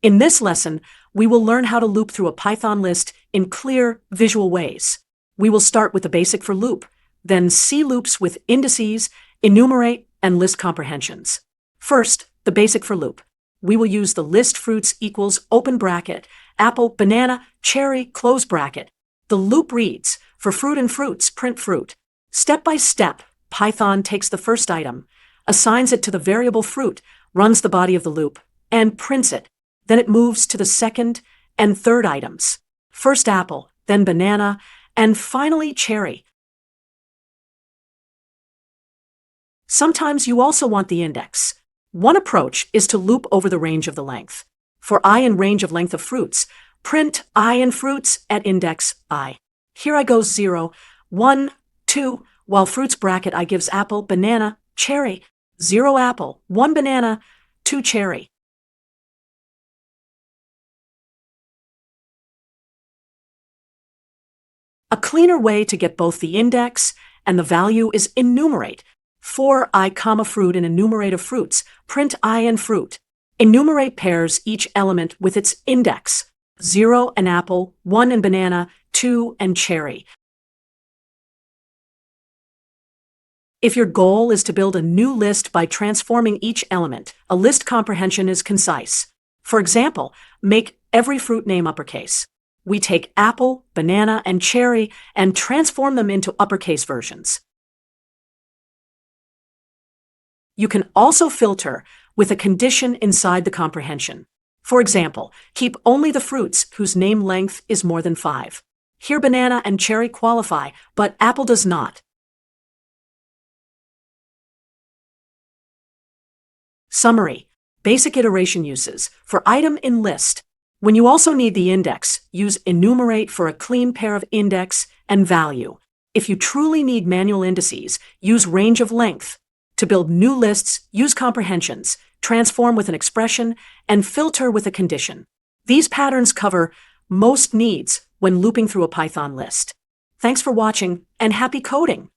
In this lesson, we will learn how to loop through a Python list in clear, visual ways. We will start with the basic for loop, then see loops with indices, enumerate, and list comprehensions. First, the basic for loop. We will use the list fruits equals open bracket, apple, banana, cherry, close bracket. The loop reads, for fruit and fruits, print fruit. Step by step, Python takes the first item, assigns it to the variable fruit, runs the body of the loop, and prints it. Then it moves to the second and third items. First apple, then banana, and finally cherry. Sometimes you also want the index. One approach is to loop over the range of the length. For I in range of length of fruits, print I in fruits at index I. Here I go 0, 1, 2, while fruits bracket I gives apple, banana, cherry, 0 apple, 1 banana, 2 cherry. A cleaner way to get both the index and the value is enumerate. For I, fruit in enumerate of fruits, print I in fruit. Enumerate pairs each element with its index. 0 and apple, 1 and banana, 2 and cherry. If your goal is to build a new list by transforming each element, a list comprehension is concise. For example, make every fruit name uppercase. We take apple, banana, and cherry and transform them into uppercase versions. You can also filter with a condition inside the comprehension. For example, keep only the fruits whose name length is more than 5. Here banana and cherry qualify, but apple does not. Summary: basic iteration uses. For item in list, when you also need the index, use enumerate for a clean pair of index and value. If you truly need manual indices, use range of length. To build new lists, use comprehensions, transform with an expression, and filter with a condition. These patterns cover most needs when looping through a Python list. Thanks for watching, and happy coding!